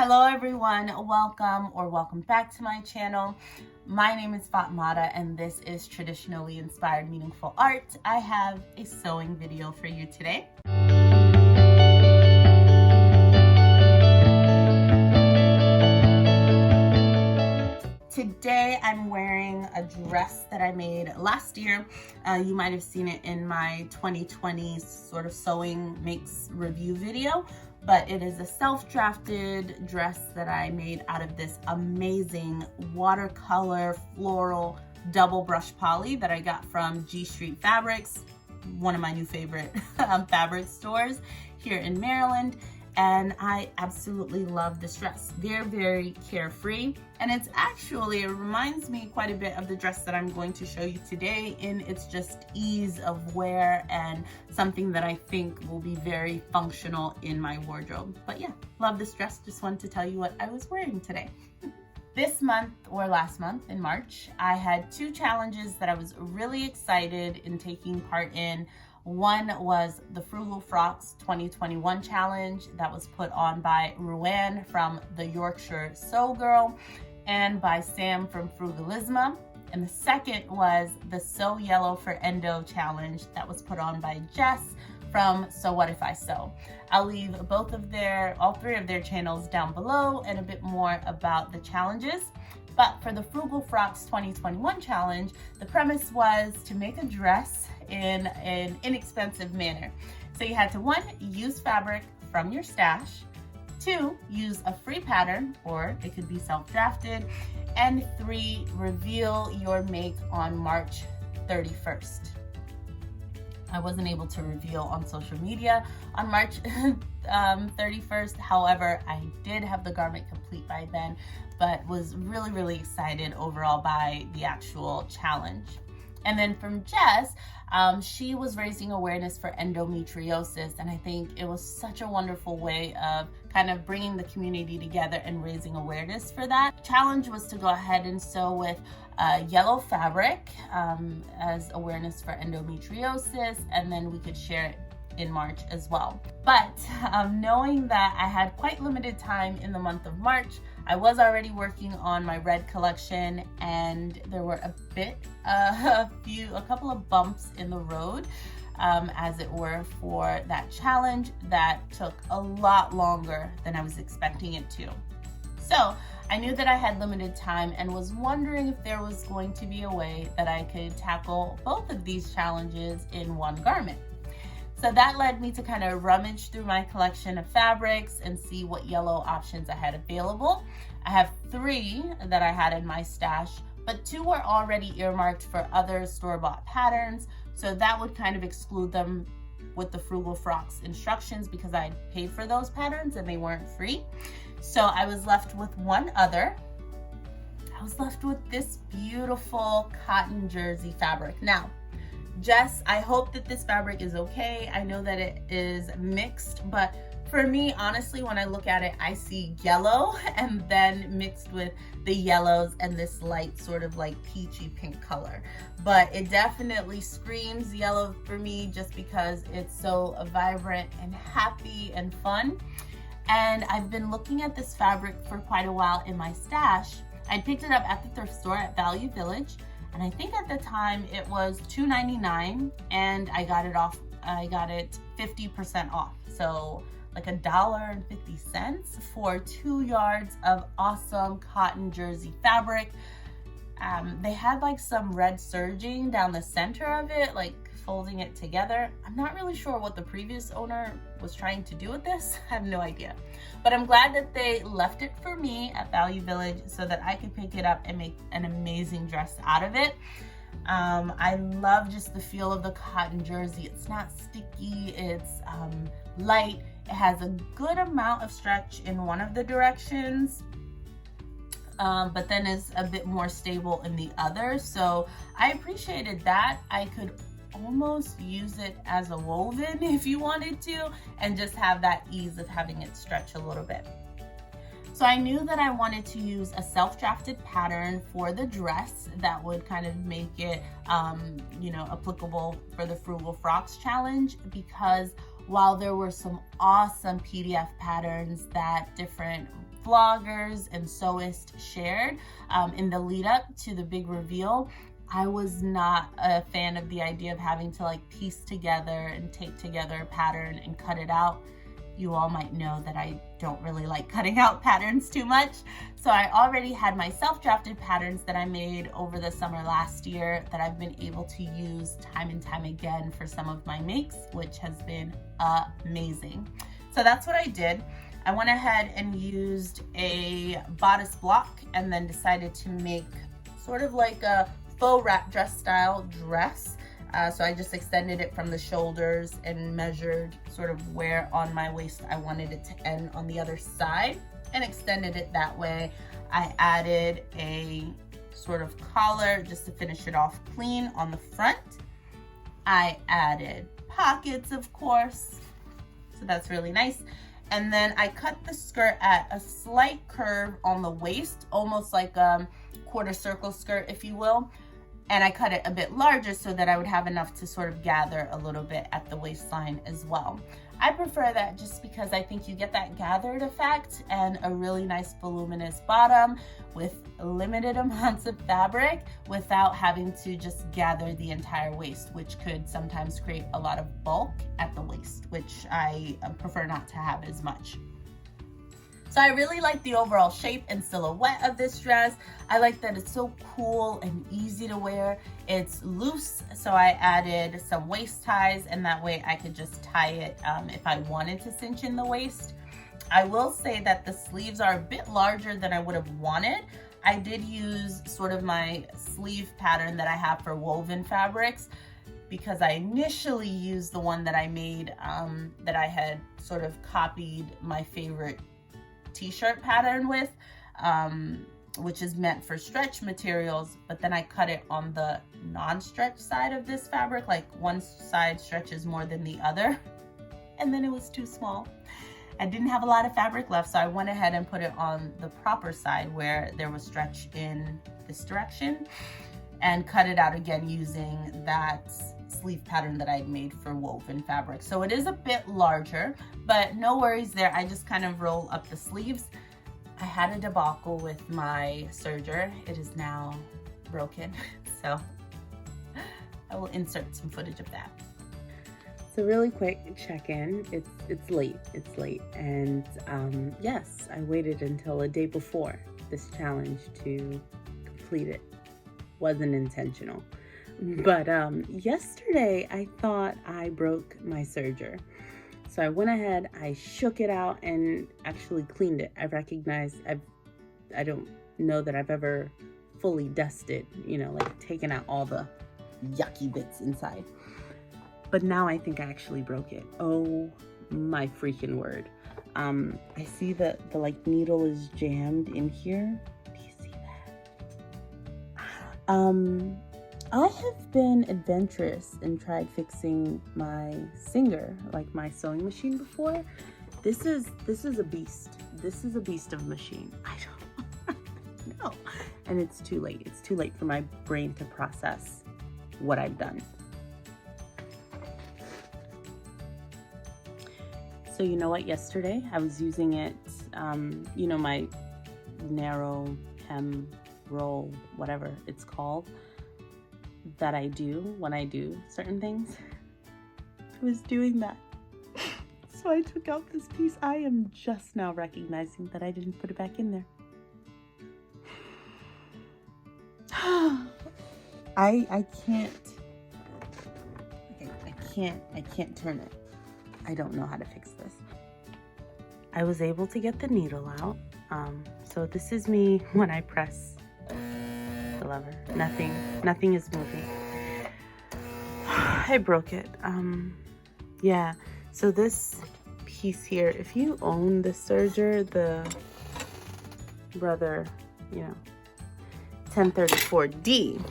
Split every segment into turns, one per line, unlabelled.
Hello everyone, welcome back to my channel. My name is Fatmata and this is Traditionally Inspired Meaningful Art. I have a sewing video for you today. Today I'm wearing a dress that I made last year. You might have seen it in my 2020 sort of sewing makes review video, but it is a self-drafted dress that I made out of this amazing watercolor floral double brush poly that I got from G Street Fabrics, one of my new favorite fabric stores here in Maryland. And I absolutely love this dress. Very carefree. And it reminds me quite a bit of the dress that I'm going to show you today in its just ease of wear and something that I think will be very functional in my wardrobe. But yeah, love this dress. Just wanted to tell you what I was wearing today. This month or last month in March, I had two challenges that I was really excited in taking part in. One was the Frugal Frocks 2021 challenge that was put on by Ruan from the Yorkshire Sew Girl and by Sam from Frugalisma. And the second was the Sew Yellow for Endo challenge that was put on by Jess from So What If I Sew. I'll leave all three of their channels down below and a bit more about the challenges. But for the Frugal Frocks 2021 challenge, the premise was to make a dress in an inexpensive manner. So you had to 1, use fabric from your stash, 2, use a free pattern, or it could be self-drafted, and 3, reveal your make on March 31st. I wasn't able to reveal on social media on March 31st. However, I did have the garment complete by then, but was really excited overall by the actual challenge. And then from Jess, she was raising awareness for endometriosis, and I think it was such a wonderful way of kind of bringing the community together and raising awareness for that. Challenge was to go ahead and sew with yellow fabric as awareness for endometriosis, and then we could share it in March as well. But knowing that I had quite limited time in the month of March, I was already working on my red collection, and there were a couple of bumps in the road, as it were, for that challenge that took a lot longer than I was expecting it to. So I knew that I had limited time and was wondering if there was going to be a way that I could tackle both of these challenges in one garment. So that led me to kind of rummage through my collection of fabrics and see what yellow options I had available. I have 3 that I had in my stash, but 2 were already earmarked for other store-bought patterns, so that would kind of exclude them with the Frugal Frocks instructions because I had paid for those patterns and they weren't free. So I was left with one other. I was left with this beautiful cotton jersey fabric. Now, Jess, I hope that this fabric is okay. I know that it is mixed, but for me, honestly, when I look at it, I see yellow and then mixed with the yellows and this light sort of like peachy pink color. But it definitely screams yellow for me just because it's so vibrant and happy and fun. And I've been looking at this fabric for quite a while in my stash. I picked it up at the thrift store at Value Village, and I think at the time it was $2.99, and I got it 50% off. So like $1.50 for 2 yards of awesome cotton jersey fabric. They had like some red serging down the center of it, like folding it together. I'm not really sure what the previous owner was trying to do with this. I have no idea. But I'm glad that they left it for me at Value Village so that I could pick it up and make an amazing dress out of it. I love just the feel of the cotton jersey. It's not sticky, it's light. It has a good amount of stretch in one of the directions, but then is a bit more stable in the other. So I appreciated that. I could almost use it as a woven if you wanted to, and just have that ease of having it stretch a little bit. So I knew that I wanted to use a self-drafted pattern for the dress that would kind of make it, applicable for the Frugal Frocks challenge, because while there were some awesome PDF patterns that different vloggers and sewists shared in the lead up to the big reveal, I was not a fan of the idea of having to like piece together and tape together a pattern and cut it out. You all might know that I don't really like cutting out patterns too much. So I already had my self-drafted patterns that I made over the summer last year that I've been able to use time and time again for some of my makes, which has been amazing. So that's what I did. I went ahead and used a bodice block and then decided to make sort of like a faux wrap dress style dress. So I just extended it from the shoulders and measured sort of where on my waist I wanted it to end on the other side and extended it that way. I added a sort of collar just to finish it off clean on the front. I added pockets, of course, so that's really nice. And then I cut the skirt at a slight curve on the waist, almost like a quarter circle skirt, if you will. And I cut it a bit larger so that I would have enough to sort of gather a little bit at the waistline as well. I prefer that just because I think you get that gathered effect and a really nice voluminous bottom with limited amounts of fabric without having to just gather the entire waist, which could sometimes create a lot of bulk at the waist, which I prefer not to have as much. So I really like the overall shape and silhouette of this dress. I like that it's so cool and easy to wear. It's loose, so I added some waist ties, and that way I could just tie it if I wanted to cinch in the waist. I will say that the sleeves are a bit larger than I would have wanted. I did use sort of my sleeve pattern that I have for woven fabrics because I initially used the one that I made that I had sort of copied my favorite t-shirt pattern with, which is meant for stretch materials, but then I cut it on the non-stretch side of this fabric, like one side stretches more than the other, and then it was too small. I didn't have a lot of fabric left, so I went ahead and put it on the proper side where there was stretch in this direction and cut it out again using that sleeve pattern that I'd made for woven fabric. So it is a bit larger, but no worries there. I just kind of roll up the sleeves. I had a debacle with my serger. It is now broken, so I will insert some footage of that.
So really quick check-in. It's late, and yes, I waited until a day before this challenge to complete it. Wasn't intentional. But yesterday I thought I broke my serger. So I went ahead, I shook it out and actually cleaned it. I recognized, I don't know that I've ever fully dusted, like taken out all the yucky bits inside. But now I think I actually broke it. Oh my freaking word. I see that the like needle is jammed in here. Do you see that? I have been adventurous and tried fixing my Singer, like my sewing machine before. This is a beast. This is a beast of a machine. I don't know. And it's too late. It's too late for my brain to process what I've done. So you know what, yesterday I was using it, my narrow hem roll, whatever it's called, that I do when I do certain things. I was doing that. So I took out this piece. I am just now recognizing that I didn't put it back in there. I can't turn it. I don't know how to fix this. I was able to get the needle out. So this is me when I press the lever. Nothing is moving. I broke it. Yeah. So this piece here, if you own the Serger, the Brother, 1034D,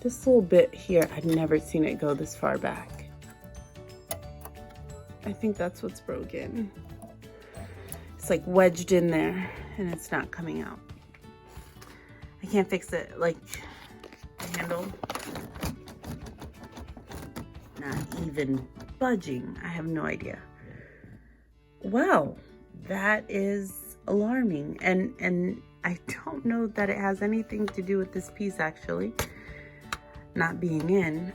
this little bit here, I'd never seen it go this far back. I think that's what's broken. It's like wedged in there and it's not coming out. I can't fix it. Like the handle, not even budging. I have no idea. Wow, that is alarming. And I don't know that it has anything to do with this piece actually not being in.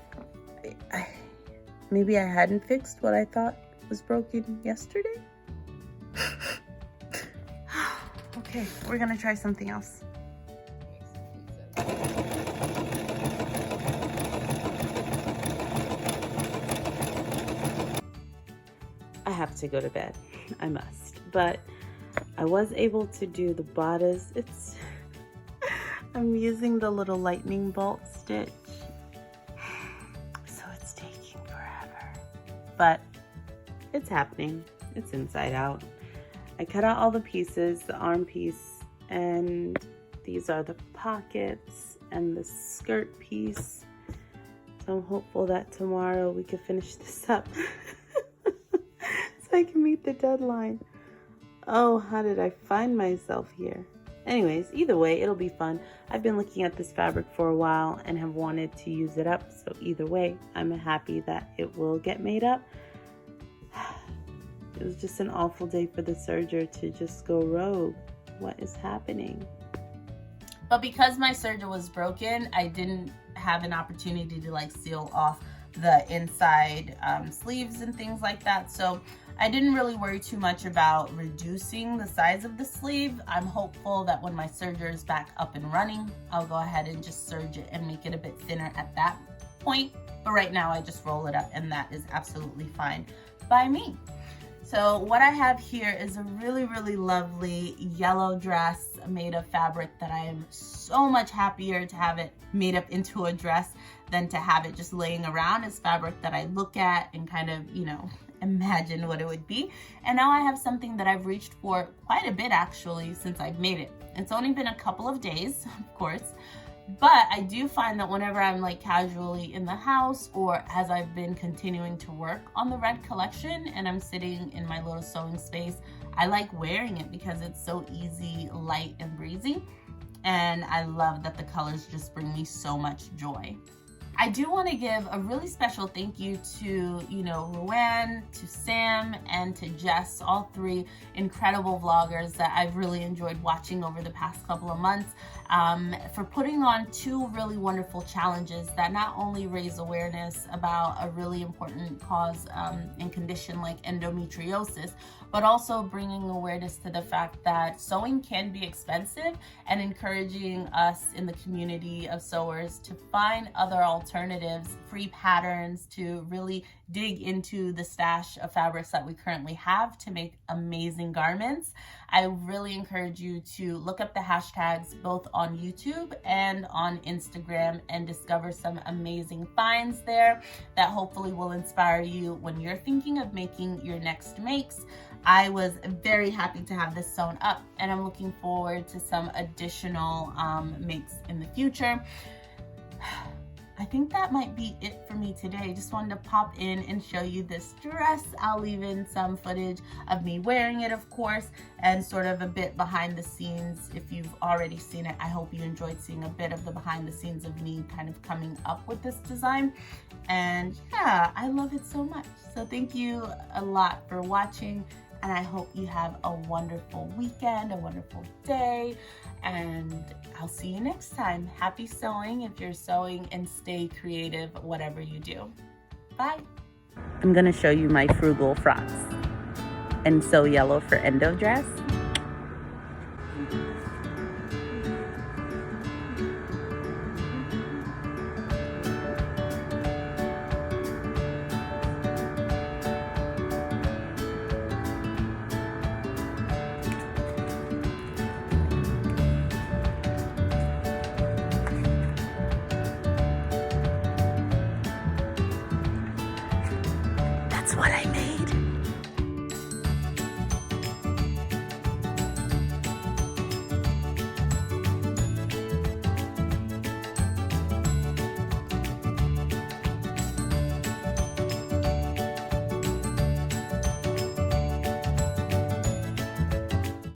Maybe I hadn't fixed what I thought was broken yesterday. Okay, we're gonna try something else. I have to go to bed. I must. But I was able to do the bodice. I'm using the little lightning bolt stitch. So it's taking forever. But it's happening. It's inside out. I cut out all the pieces, the arm piece, and these are the pockets and the skirt piece. So I'm hopeful that tomorrow we can finish this up so I can meet the deadline. Oh, how did I find myself here? Anyways, either way, it'll be fun. I've been looking at this fabric for a while and have wanted to use it up. So either way, I'm happy that it will get made up. It was just an awful day for the serger to just go rogue. What is happening?
But because my serger was broken, I didn't have an opportunity to like seal off the inside sleeves and things like that. So I didn't really worry too much about reducing the size of the sleeve. I'm hopeful that when my serger is back up and running, I'll go ahead and just serge it and make it a bit thinner at that point. But right now I just roll it up and that is absolutely fine by me. So what I have here is a really, really lovely yellow dress made of fabric that I am so much happier to have it made up into a dress than to have it just laying around as fabric that I look at and kind of, you know, imagine what it would be. And now I have something that I've reached for quite a bit actually since I've made it. It's only been a couple of days, of course. But I do find that whenever I'm like casually in the house or as I've been continuing to work on the red collection and I'm sitting in my little sewing space, I like wearing it because it's so easy, light, and breezy. And I love that the colors just bring me so much joy. I do want to give a really special thank you to, Rowan, to Sam, and to Jess, all three incredible vloggers that I've really enjoyed watching over the past couple of months, for putting on two really wonderful challenges that not only raise awareness about a really important cause and condition like endometriosis, but also bringing awareness to the fact that sewing can be expensive and encouraging us in the community of sewers to find other alternatives, free patterns, to really dig into the stash of fabrics that we currently have to make amazing garments. I really encourage you to look up the hashtags both on YouTube and on Instagram and discover some amazing finds there that hopefully will inspire you when you're thinking of making your next makes. I was very happy to have this sewn up and I'm looking forward to some additional makes in the future. I think that might be it for me today. Just wanted to pop in and show you this dress. I'll leave in some footage of me wearing it, of course, and sort of a bit behind the scenes. If you've already seen it, I hope you enjoyed seeing a bit of the behind the scenes of me kind of coming up with this design. And yeah, I love it so much. So thank you a lot for watching. And I hope you have a wonderful weekend, a wonderful day, and I'll see you next time. Happy sewing if you're sewing, and stay creative, whatever you do. Bye.
I'm gonna show you my Frugal frocks and sew yellow for Endo dress. That's what I made.